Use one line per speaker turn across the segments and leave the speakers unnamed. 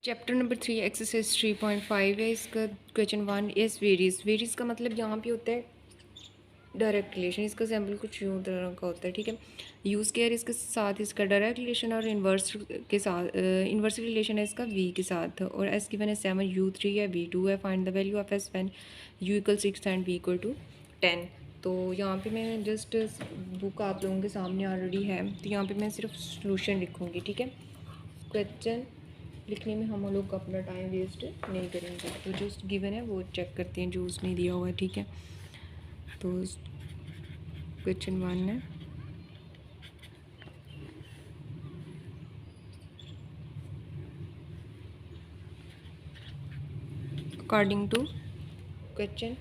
Chapter number 3 exercise 3.5 है। इसका question 1 is varies. Varies का मतलब यहाँ पे होता है डायरेक्ट रिलेशन। इसका सैम्पल कुछ यूँ तरह का होता है, ठीक है। यूज़ केयर इसके साथ इसका डायरेक्ट रिलेशन और इन्वर्स के साथ इन्वर्स रिलेशन है इसका वी के साथ। और एस गिवन है 7, U3 है, V2 है। Find the value of S when U equal 6 and V equal to 10। तो यहाँ पे मैं जस्ट बुक आप लोगों के सामने ऑलरेडी है, तो यहाँ पे मैं सिर्फ सोल्यूशन लिखूँगी, ठीक है। क्वेश्चन लिखने में हम लोग अपना टाइम वेस्ट नहीं करेंगे। तो जो गिवन है वो चेक करते हैं जो उसने दिया हुआ है, ठीक है। तो क्वेश्चन 1 है, अकॉर्डिंग टू क्वेश्चन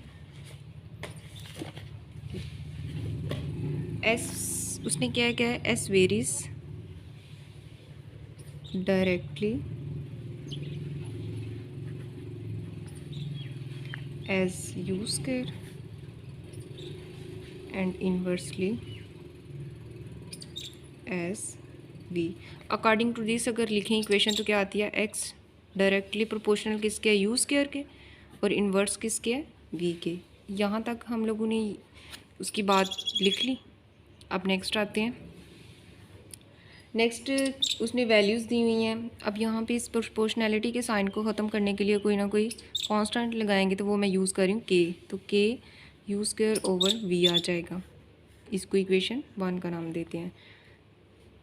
एस, उसने क्या क्या है, S varies directly as U square and inversely as V. According to this अगर लिखें इक्वेशन तो क्या आती है, एक्स डायरेक्टली प्रोपोर्शनल किसके है, यू स्क्वायर के, और इन्वर्स किसके है, वी के। यहाँ तक हम लोगों ने उसकी बात लिख ली। अब नेक्स्ट आते हैं। नेक्स्ट उसने वैल्यूज़ दी हुई हैं। अब यहाँ पे इस प्रोपोर्शनैलिटी के साइन को ख़त्म करने के लिए कोई ना कोई कांस्टेंट लगाएंगे, तो वो मैं यूज़ कर रही हूँ के। तो के यू स्क्वायर ओवर वी आ जाएगा। इसको इक्वेशन 1 का नाम देते हैं,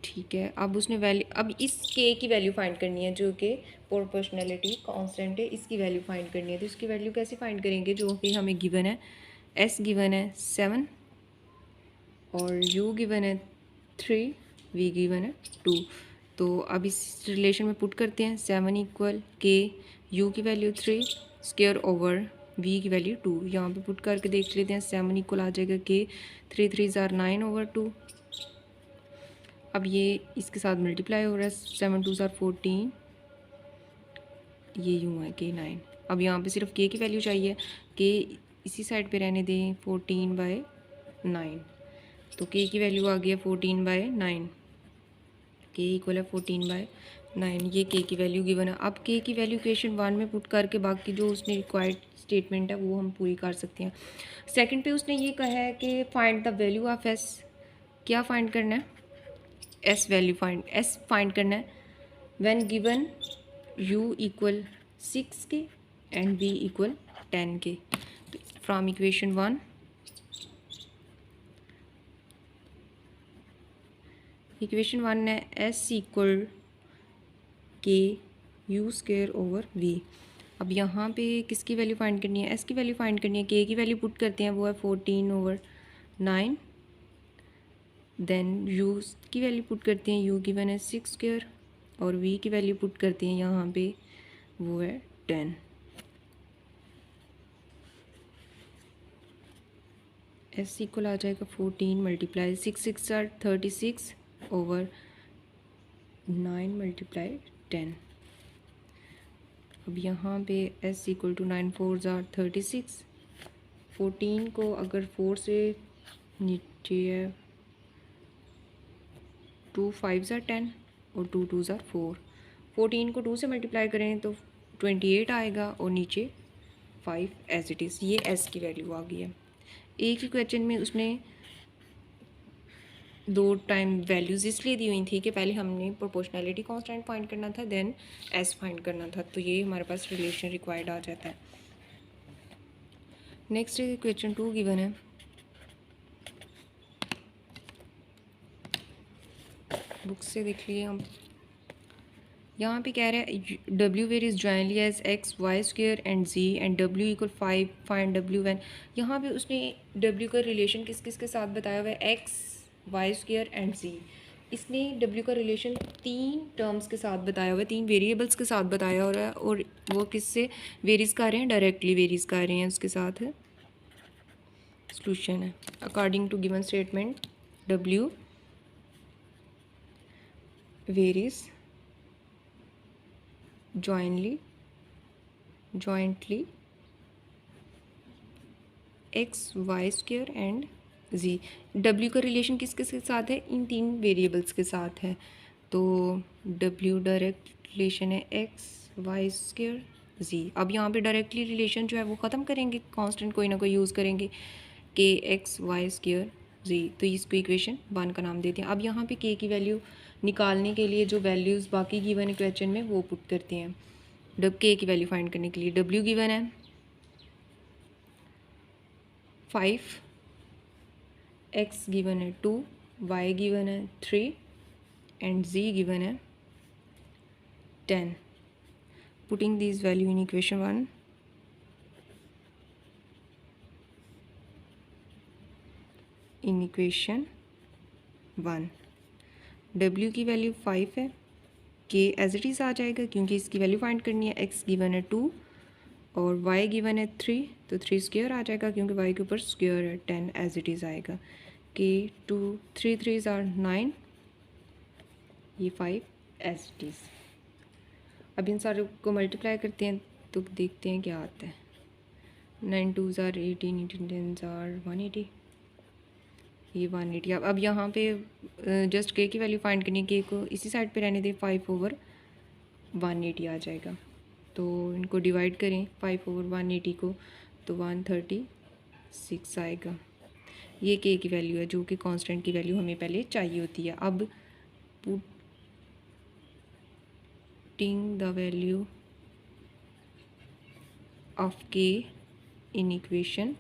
ठीक है। अब उसने वैल्यू, अब इस के की वैल्यू फाइंड करनी है, जो कि प्रोपोर्शनैलिटी कांस्टेंट है, इसकी वैल्यू फाइंड करनी है। तो इसकी वैल्यू कैसे फाइंड करेंगे, जो कि हमें गिवन है, एस गिवन है 7 और यू गिवन है 3, वी गिवन है 2। तो अब इस रिलेशन में पुट करते हैं, 7 इक्वल के यू की वैल्यू 3 स्क्वायर ओवर वी की वैल्यू 2। यहाँ पे पुट करके देख लेते हैं, 7 इक्वल आ जाएगा के 3 3 ज़ार 9 ओवर 2। अब ये इसके साथ मल्टीप्लाई हो रहा है, 7 2 ज़ार 14, ये यूँ है के 9। अब यहाँ पे सिर्फ के की वैल्यू चाहिए, के इसी साइड पे रहने दें, 14/9। तो के की वैल्यू आ गई है 14/9। के इक्वल है 14/9। ये के की वैल्यू गिवन है। अब के की वैल्यू इक्वेशन 1 में पुट करके बाकी जो उसने रिक्वायर्ड स्टेटमेंट है वो हम पूरी कर सकते हैं। सेकंड पे उसने ये कहा है कि find the value of S. क्या फाइंड करना है, S value find, S find करना है व्हेन गिवन यू इक्वल 6 के एंड बी इक्वल 10 के। तो फ्रॉम इक्वेशन 1 इक्वेशन 1 है एस इक्वल के यू स्क्वायर ओवर वी। अब यहाँ पे किसकी वैल्यू फाइंड करनी है, एस की वैल्यू फाइंड करनी है। के की वैल्यू पुट करते हैं, वो है 14/9। देन यू की वैल्यू पुट करते हैं, यू गिवन है 6 स्क्वायर, और वी की वैल्यू पुट करते हैं यहाँ पे, वो है 10। एस इक्वल आ जाएगा 14 मल्टीप्लाई 6 6 आर 36 ओवर 9 मल्टीप्लाई 10। अब यहाँ पे एस इक्वल टू 9 4 ज़ार 36। 14 को अगर 4 से नीचे है, 2 5 ज़ार 10 और 2 2 ज़ार 4। 14 को 2 से मल्टीप्लाई करें तो 28 आएगा, और नीचे 5 एज इट इज़। ये एस की वैल्यू आ गई है। एक ही क्वेश्चन में उसने 2 टाइम वैल्यूज़ इसलिए दी हुई थी कि पहले हमने प्रोपोर्शनैलिटी कांस्टेंट फाइंड करना था, देन एस फाइंड करना था। तो ये हमारे पास रिलेशन रिक्वायर्ड आ जाता है। नेक्स्ट क्वेश्चन 2 गिवन है, बुक से देख लिए हम। यहाँ पे कह रहे हैं W where is jointly as X Y square and Z and W equal 5 find W when. यहाँ पे उसने डब्ल्यू का रिलेशन किस किस के साथ बताया हुआ है, एक्स वाई स्क्वेयर एंड जी। इसने डब्ल्यू का रिलेशन 3 टर्म्स के साथ बताया हुआ है, 3 वेरिएबल्स के साथ बताया हो रहा है, और वो किससे वेरीज कर रहे हैं, डायरेक्टली वेरीज कर रहे हैं। उसके साथ सोल्यूशन है, according to given statement W varies jointly X Y square and Z. W का रिलेशन किस किस के साथ है, इन 3 वेरिएबल्स के साथ है। तो डब्ल्यू डायरेक्ट रिलेशन है एक्स वाई स्क्वायर जी। अब यहाँ पे डायरेक्टली रिलेशन जो है वो ख़त्म करेंगे, कांस्टेंट कोई ना कोई यूज़ करेंगे, के एक्स वाई स्क्वायर जी। तो इसको इक्वेशन 1 का नाम देते हैं। अब यहाँ पे के की वैल्यू निकालने के लिए जो वैल्यूज़ बाकी गिवन इक्वेशन में वो पुट करते हैं। के की वैल्यू फाइंड करने के लिए डब्ल्यू गिवन है 5, एक्स गिवन है 2, वाई गिवन है 3 एंड जी गिवन है 10। Putting this value in equation 1, in equation 1 W की वैल्यू 5 है, के एज इट इज़ आ जाएगा क्योंकि इसकी वैल्यू फाइंड करनी है। एक्स गिवन है 2 और वाई गिवन है 3, तो 3 स्क्वायर आ जाएगा क्योंकि वाई के ऊपर स्क्वायर है। 10 एज इट इज़ आएगा। के 2 3 3 आर 9, ये 5 एज इट इज़। अब इन सारे को मल्टीप्लाई करते हैं तो देखते हैं क्या आता है। 9 2 आर 18, 18 10 आर 180, ये 180। अब यहाँ पे जस्ट के की वैल्यू फाइंड करनी है, के को इसी साइड पे रहने दें, 5/180 आ जाएगा। तो इनको डिवाइड करें 5/180 को, तो 136 आएगा। ये के की वैल्यू है जो कि कांस्टेंट की वैल्यू हमें पहले चाहिए होती है। अब पुटिंग द वैल्यू ऑफ के इन इक्वेशन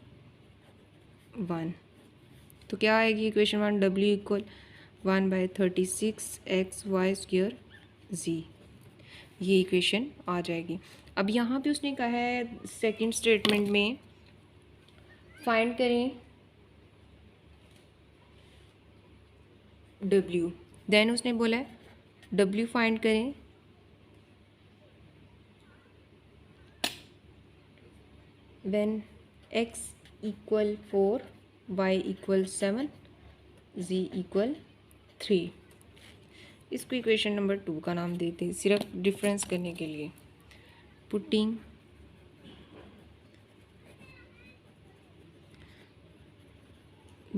1, तो क्या आएगी equation 1, W equal 1/36 X Y square Z. ये इक्वेशन आ जाएगी। अब यहाँ पे उसने कहा है सेकंड स्टेटमेंट में फाइंड करें डब्ल्यू, देन उसने बोला है डब्ल्यू फाइंड करें when X equal 4, Y equal 7, Z equal 3। इसको इक्वेशन नंबर 2 का नाम देते हैं सिर्फ डिफरेंस करने के लिए। Putting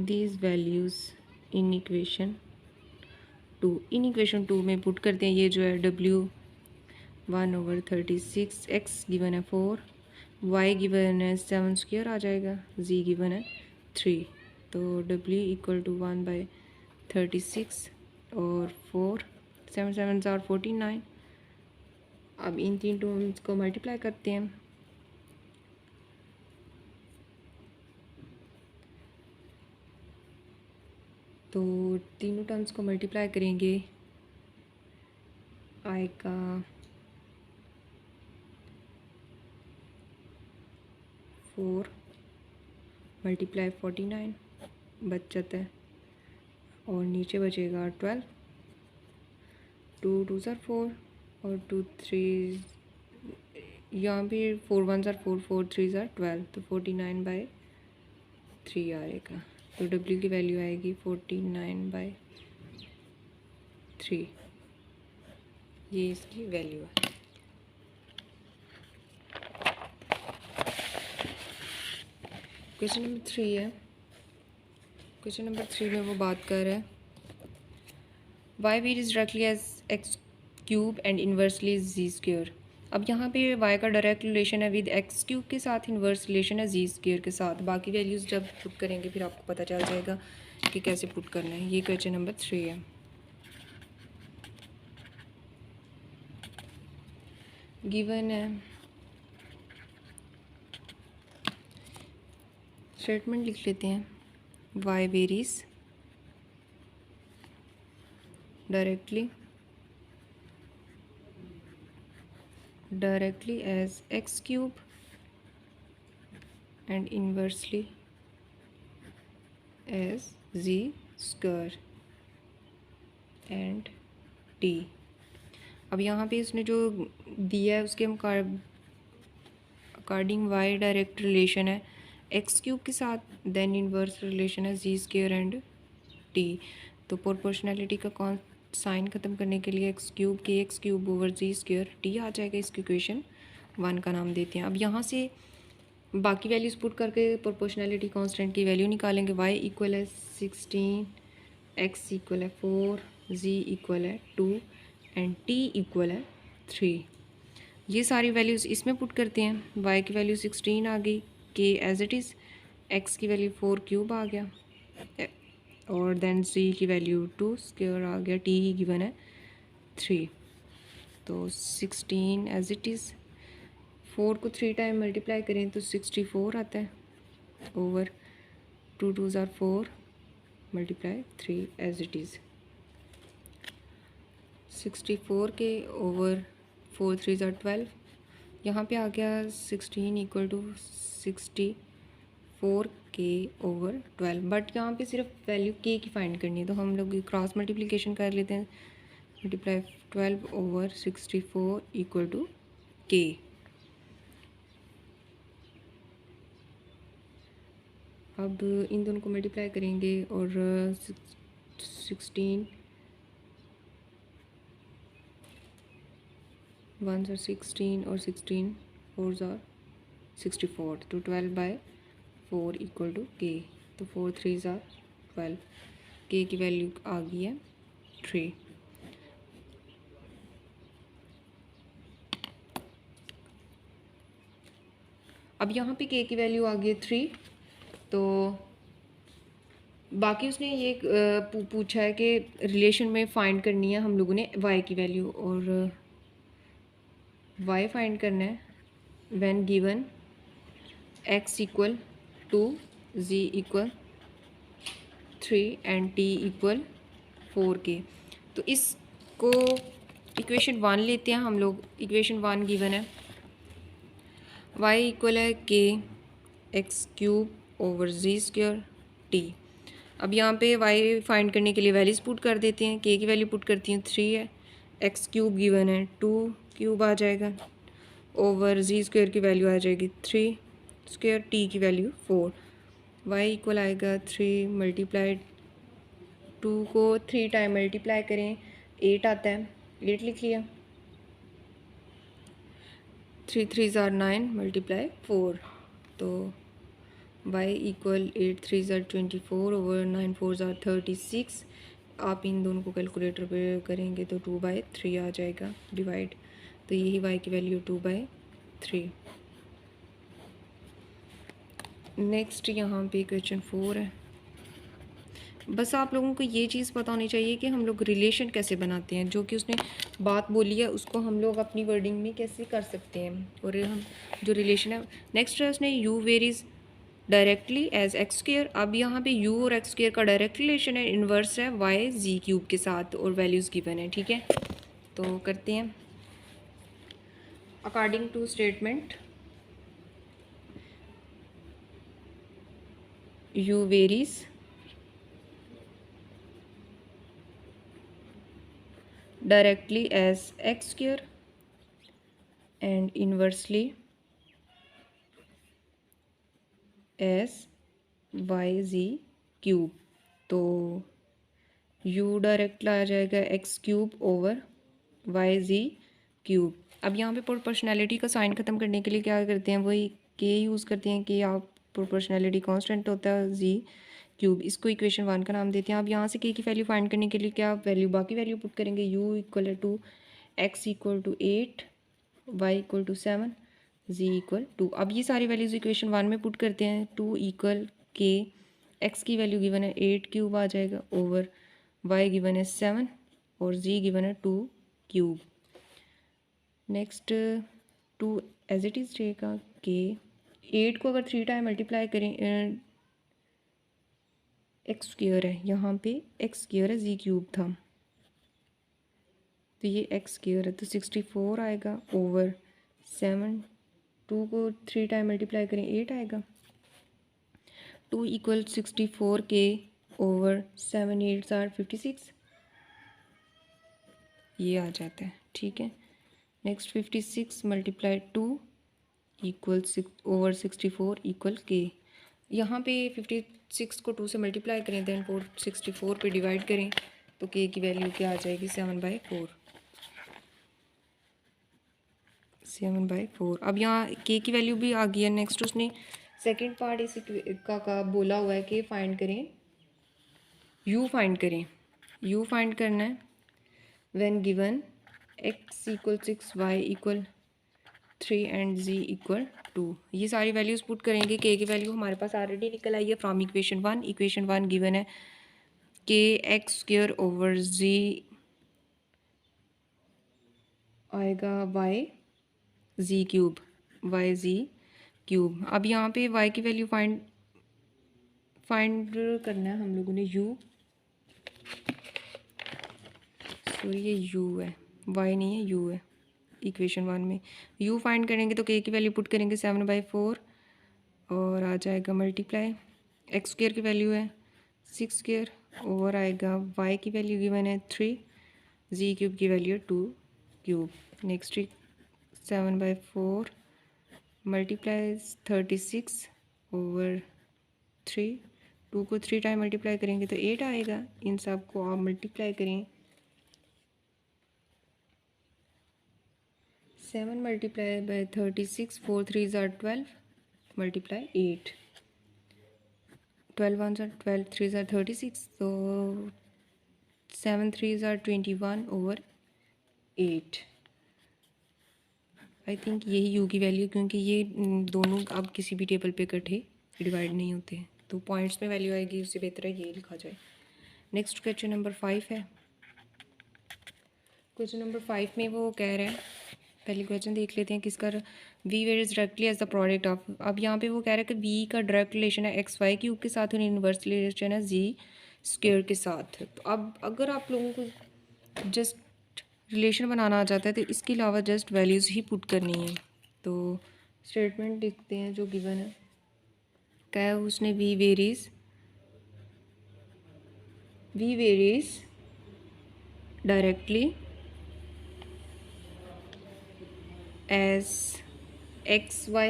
these values in equation 2, in equation 2 में पुट करते हैं। ये जो है डब्ल्यू 1/36, एक्स गिवन है 4, वाई गिवन है 7 स्क्वायर आ जाएगा, जी गिवन है 3। तो डब्ल्यू इक्वल टू 1/36 और 4, 7 7 आर 49। अब इन तीन टर्म्स को मल्टीप्लाई करते हैं, तो तीनों टर्म्स को मल्टीप्लाई करेंगे आएगा 4 मल्टीप्लाई 49 बच जाता है और नीचे बचेगा 12, 2 2 आर 4 और 2 3, यहाँ भी 4 1 आर 4, 4 3 आर 12, तो 49/3 आएगा। तो डब्ल्यू की वैल्यू आएगी 49/3, ये इसकी वैल्यू है। क्वेश्चन नंबर 3 है। क्वेश्चन नंबर 3 में वो बात कर रहा है Y V is directly as X cube and inversely Z square. अब यहाँ पे y का डायरेक्ट रिलेशन है विद एक्स क्यूब के साथ, इन्वर्स रिलेशन है जी स्क्वायर के साथ। बाकी वैल्यूज़ जब पुट करेंगे फिर आपको पता चल जाएगा कि कैसे पुट करना है। ये क्वेश्चन नंबर 3 है। गिवन है स्टेटमेंट लिख लेते हैं, y varies directly as x cube and inversely as z square and t। अब यहाँ पे इसने जो दिया है उसके अकॉर्डिंग y डायरेक्ट रिलेशन है एक्स क्यूब के साथ, देन इन्वर्स रिलेशन है जी स्क्वायर एंड टी। तो प्रोपोर्शनैलिटी का कौन साइन ख़त्म करने के लिए एक्स क्यूब ओवर जी स्क्वायर टी आ जाएगा। इसकी इक्वेशन 1 का नाम देते हैं। अब यहाँ से बाकी वैल्यूज़ पुट करके प्रोपोर्शनैलिटी कांस्टेंट की वैल्यू निकालेंगे। y इक्वल है 16, x इक्वल है 4, z इक्वल है 2 एंड t इक्वल है 3। ये सारी वैल्यूज़ इसमें पुट करते हैं। y की वैल्यू 16 आ गई, k as it is, x की वैल्यू 4 क्यूब आ गया, और देन c की वैल्यू 2 स्क्वायर आ गया, t गिवन है 3। तो 16 एज इट इज़, 4 को 3 टाइम मल्टीप्लाई करें तो 64 आता है, over 2 2s are 4 multiply 3 as it is, 64 के ओवर 4 3s आर 12। यहाँ पे आ गया 16 इक्वल टू 64 के ओवर 12, बट यहाँ पे सिर्फ वैल्यू के की फाइंड करनी है, तो हम लोग क्रॉस मल्टीप्लिकेशन कर लेते हैं। मल्टीप्लाई 12 ओवर 64 इक्वल टू के। अब इन दोनों को मल्टीप्लाई करेंगे और 16 1s आर 16 और 16 4s आर 64, तो 12/4 इक्वल टू के। तो 4 3s आर 12, के की वैल्यू आ गई है 3। अब यहाँ पे के की वैल्यू आ गई है 3, तो बाकी उसने ये पूछा है कि रिलेशन में फाइंड करनी है हम लोगों ने y की वैल्यू, और y फाइंड करना है when given x equal to z equal 3 and t equal 4 के। तो इसको इक्वेशन 1 लेते हैं हम लोग। इक्वेशन 1 गिवन है y इक्वल है के एक्स क्यूब ओवर जी स्क्वायर टी। अब यहाँ पे y फाइंड करने के लिए वैल्यूज पुट कर देते हैं। k की वैल्यू पुट करती हूँ 3 है, एक्स क्यूब गिवन है 2 क्यूब आ जाएगा, ओवर जी स्क्वायर की वैल्यू आ जाएगी 3 स्क्वायर, t की वैल्यू 4। y इक्वल आएगा 3 मल्टीप्लाई 2 को 3 टाइम मल्टीप्लाई करें 8 आता है, 8 लिख लिया। 3 3s आर 9 मल्टीप्लाई 4, तो y equal 8 3s are 24 over 9 4s are 36। आप इन दोनों को कैलकुलेटर पे करेंगे तो 2/3 आ जाएगा डिवाइड, तो यही y की वैल्यू 2/3। नेक्स्ट यहाँ पे क्वेश्चन 4 है। बस आप लोगों को ये चीज़ पता होनी चाहिए कि हम लोग रिलेशन कैसे बनाते हैं, जो कि उसने बात बोली है उसको हम लोग अपनी वर्डिंग में कैसे कर सकते हैं, और हम जो रिलेशन है। नेक्स्ट है उसने U varies directly as X square. अब यहाँ पे u और एक्स स्क्वेयर का डायरेक्ट रिलेशन है, इन्वर्स है y जी क्यूब के साथ, और वैल्यूज़ गिवन है। ठीक है, तो करते हैं। अकॉर्डिंग टू स्टेटमेंट u वेरीज directly as x square and inversely as yz cube. तो u डायरेक्ट आ जाएगा X cube over Y Z cube. अब यहाँ पे प्रोपोर्शनैलिटी का साइन ख़त्म करने के लिए क्या करते हैं, वही के यूज़ करते हैं कि आप प्रोपोर्शनैलिटी कांस्टेंट होता है जी क्यूब, इसको इक्वेशन 1 का नाम देते हैं। अब यहाँ से के की वैल्यू फाइंड करने के लिए क्या वैल्यू, बाकी वैल्यू पुट करेंगे। u equal to X equal to 8, Y equal to 7, Z equal 2। अब ये सारी वैल्यूज़ इक्वेशन 1 में पुट करते हैं। 2 इक्वल के, एक्स की वैल्यू गिवन है 8 क्यूब आ जाएगा, ओवर वाई गिवन है 7 और जी गिवन है 2 cube. Next 2 as it is रहेगा के 8 को अगर 3 टाइम मल्टीप्लाई करें, एक्स स्क्वायर है, यहाँ पे एक्स स्क्वायर है, जी क्यूब था, तो ये एक्स स्क्वायर है, तो 64 आएगा ओवर 7। 2 को 3 टाइम मल्टीप्लाई करें 8 आएगा। 2 इक्वल 64 के ओवर 7 8 आर 56, ये आ जाता है। ठीक है, next 56 multiply 2 equal over 64 equal के। यहाँ पे 56 को 2 से मल्टीप्लाई करें, देन 64 पे डिवाइड करें, तो के की वैल्यू क्या आ जाएगी 7/4। 7/4। अब यहाँ के की वैल्यू भी आ गई है। नेक्स्ट उसने सेकंड पार्ट इस का बोला हुआ है कि फाइंड करें, u फाइंड करें। u फाइंड करना है when given x equal 6 y equal 3 and z equal 2। ये सारी वैल्यूज़ पुट करेंगे। k की वैल्यू हमारे पास ऑलरेडी निकल आई है फ्रॉम इक्वेशन वन गिवन है k x square over z आएगा y z cube y z cube. अब यहाँ पे y की वैल्यू फाइंड करना है हम लोगों ने सॉरी ये u है, y नहीं है, u है इक्वेशन वन में। u फाइंड करेंगे तो k की वैल्यू पुट करेंगे 7/4 और आ जाएगा मल्टीप्लाई एक्स स्क्वेयर की वैल्यू है 6 स्क्वेयर ओवर आएगा y की वैल्यू गिवन है 3, z क्यूब की वैल्यू है 2 क्यूब। नेक्स्ट 7/4 मल्टीप्लाई 36 ओवर 3, 2 को 3 टाइम मल्टीप्लाई करेंगे तो 8 आएगा। इन सब को आप मल्टीप्लाई करें 7 multiply by 36, 4 3 are 12 multiply 8, 12 1 are 12, 3 are 36, तो 7 3 are 21 ओवर 8। आई थिंक यही u की वैल्यू, क्योंकि ये दोनों अब किसी भी टेबल पे इकट्ठे डिवाइड नहीं होते हैं तो पॉइंट्स में वैल्यू आएगी, उससे बेहतर है ये लिखा जाए। नेक्स्ट क्वेश्चन नंबर 5 है। क्वेश्चन नंबर 5 में वो कह रहे हैं, पहले क्वेश्चन देख लेते हैं किसका। v varies directly as the product of, अब यहाँ पे वो कह रहा है कि v का डायरेक्ट रिलेशन है एक्स वाई क्यूब के साथ और इनवर्स रिलेशन है z स्क्वेयर के साथ। तो अब अगर आप लोगों को जस्ट रिलेशन बनाना आ जाता है तो इसके अलावा जस्ट वैल्यूज़ ही पुट करनी है। तो स्टेटमेंट लिखते हैं जो गिवन है, क्या है उसने v varies directly as xy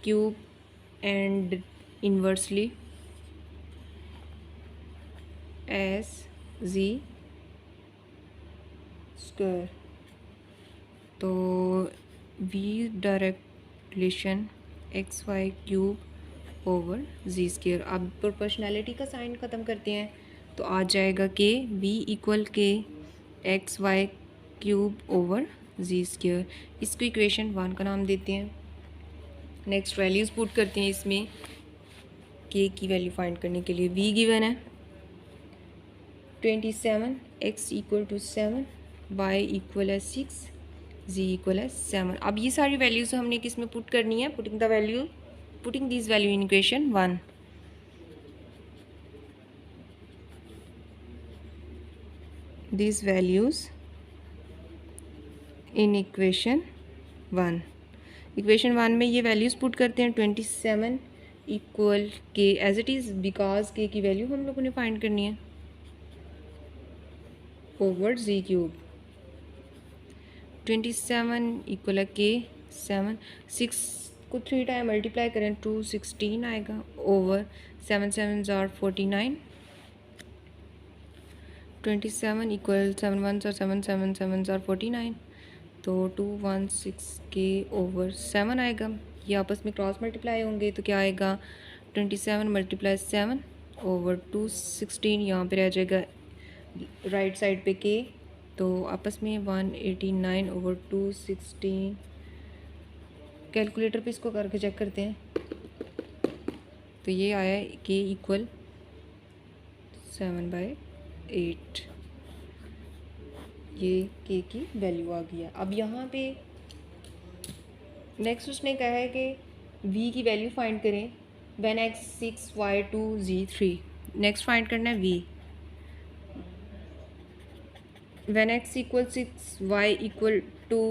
cube and inversely as z square। तो v direct relation X Y cube over z square. अब प्रोपोर्शनैलिटी का साइन ख़त्म करते हैं तो आ जाएगा k v equal k X Y cube over Z square. इसको इक्वेशन 1 का नाम देते हैं। नेक्स्ट वैल्यूज़ पुट करते हैं इसमें के की वैल्यू फाइंड करने के लिए। v गिवन है 27, x equal to 7, y equal है 6, z इक्वल है 7। अब ये सारी वैल्यूज़ हमने किस में पुट करनी है, putting this value in equation 1। these values in equation 1। Equation 1 में ये वैल्यूज़ पुट करते हैं 27 इक्वल के एज इट इज़, बिकॉज के की वैल्यू हम लोगों ने फाइंड करनी है ओवर जी क्यूब। 27 इक्वल है के 7, 6 को 3 टाइम मल्टीप्लाई करें 2 16 आएगा over 7 7 are 49। 27 equal 7 1 are 7 7 7 are 49, तो 216 के ओवर 7 आएगा। ये आपस में क्रॉस मल्टीप्लाई होंगे तो क्या आएगा 27 मल्टीप्लाई 7 ओवर 216, यहाँ पे रह जाएगा राइट साइड पे के, तो आपस में 189 ओवर 216। कैलकुलेटर पे इसको करके चेक करते हैं तो ये आया के इक्वल 7/8। ये के की वैल्यू आ गई है। अब यहाँ पे नेक्स्ट उसने कहा है कि v की वैल्यू फाइंड करें when x 6 y 2 z 3। Next find करना है v when x equal 6 y equal 2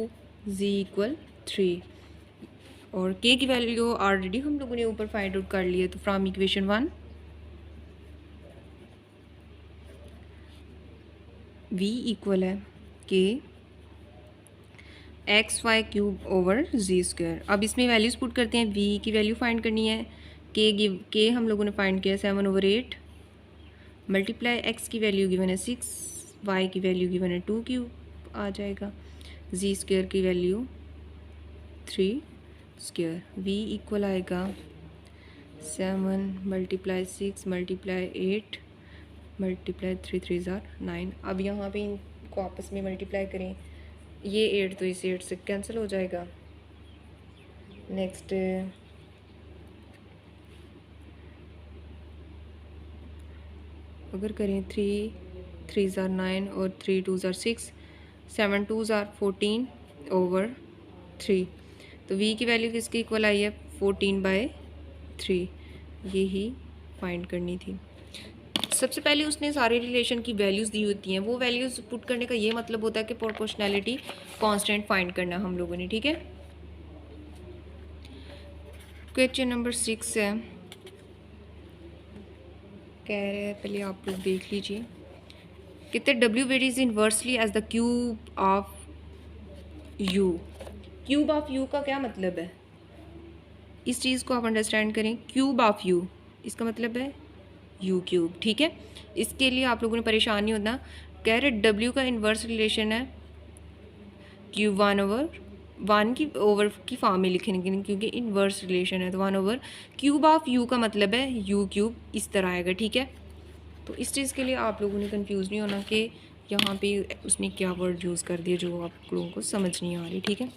z equal 3, और k की वैल्यू ऑलरेडी हम लोगों ने ऊपर फाइंड आउट कर लिया। तो फ्रॉम इक्वेशन 1 v इक्वल है के एक्स वाई क्यूब ओवर जी स्क्वायर। अब इसमें वैल्यूज़ पुट करते हैं। v की वैल्यू फाइंड करनी है, के हम लोगों ने फाइंड किया 7/8 मल्टीप्लाई एक्स की वैल्यू गिवन है 6, y की वैल्यू गिवन है 2 क्यूब आ जाएगा, जी स्क्वायर की वैल्यू 3 स्क्वायर। v इक्वल आएगा 7 मल्टीप्लाई 6 मल्टीप्लाई 8 मल्टीप्लाई 3 3 are 9। अब यहाँ पे इनको आपस में मल्टीप्लाई करें, ये 8 तो इस 8 से कैंसिल हो जाएगा नेक्स्ट अगर करें 3 3 ज़ार 9 और 3 2 ज़ार 6, 7 2 ज़ार 14/3, तो v की वैल्यू किसके इक्वल आई है 14/3। ये ही फाइंड करनी थी। सबसे पहले उसने सारे रिलेशन की वैल्यूज़ दी होती हैं, वो वैल्यूज़ पुट करने का ये मतलब होता है कि प्रोपोर्शनैलिटी कांस्टेंट फाइंड करना हम लोगों ने, ठीक है। क्वेश्चन नंबर 6 है, कह रहे हैं पहले आप लोग देख लीजिए, कितने w varies inversely as the cube of u। Cube of u का क्या मतलब है, इस चीज़ को आप अंडरस्टैंड करें। क्यूब ऑफ u इसका मतलब है u क्यूब, ठीक है। इसके लिए आप लोगों ने परेशान नहीं होना। कह रहे w का इन्वर्स रिलेशन है क्यूब 1/1 की ओवर की फॉर्म में लिखेंगे क्योंकि इन्वर्स रिलेशन है, तो 1/। क्यूब ऑफ u का मतलब है u क्यूब, इस तरह आएगा, ठीक है। तो इस चीज़ के लिए आप लोगों ने कंफ्यूज नहीं होना कि यहाँ पे उसने क्या वर्ड यूज़ कर दिया जो आप लोगों को समझ नहीं आ रही, ठीक है।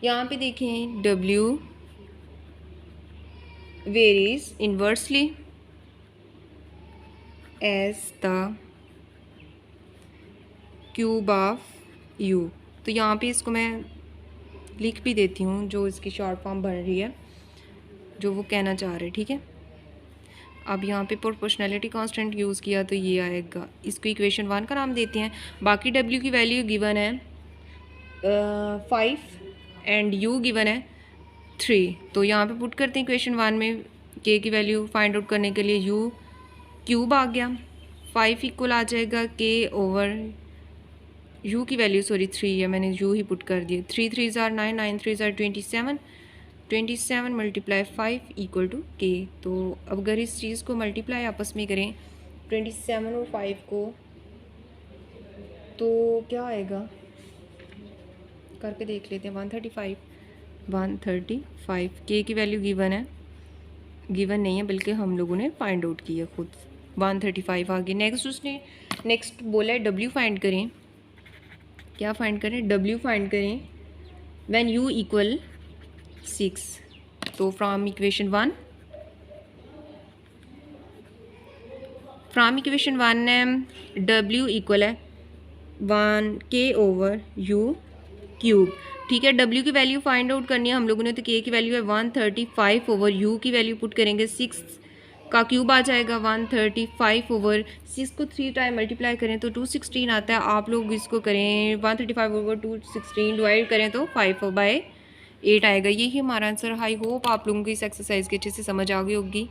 यहाँ पे देखें w varies inversely as the cube of u, तो यहाँ पे इसको मैं लिख भी देती हूँ जो इसकी शॉर्ट फॉर्म बन रही है, जो वो कहना चाह रहे, ठीक है। अब यहाँ पे प्रोपोर्शनैलिटी कांस्टेंट यूज़ किया तो ये आएगा, इसको इक्वेशन 1 का नाम देते हैं। बाकी w की वैल्यू गिवन है 5 एंड u गिवन है 3, तो यहाँ पे पुट करते हैं इक्वेशन 1 में। k की वैल्यू फाइंड आउट करने के लिए u क्यूब आ गया, 5 इक्वल आ जाएगा k ओवर u की वैल्यू 3 है, मैंने u ही पुट कर दिया। 3 3 ज़ार 9, 9 3 ज़ार 27 मल्टीप्लाई 5 इक्वल टू k। तो अब अगर इस चीज़ को मल्टीप्लाई आपस में करें 27 और 5 को, तो क्या आएगा करके देख लेते हैं। 135 k की वैल्यू गिवन है, गिवन नहीं है बल्कि हम लोगों ने फाइंड आउट किया खुद। 135 आ गई। नेक्स्ट बोला है w फाइंड करें। क्या फाइंड करें, w फाइंड करें व्हेन u इक्वल 6। तो फ्रॉम इक्वेशन 1 w इक्वल है 1k ओवर u क्यूब, ठीक है। w की वैल्यू फाइंड आउट करनी है हम लोगों ने, तो k की वैल्यू है 135 ओवर u की वैल्यू पुट करेंगे 6 का क्यूब आ जाएगा 135 ओवर 6 को 3 टाइम मल्टीप्लाई करें तो 216 आता है। आप लोग इसको करें 135 ओवर 216 डिवाइड करें तो 5/8 आएगा। यही हमारा आंसर। आई होप आप लोगों को इस एक्सरसाइज की अच्छे से समझ आ गई होगी।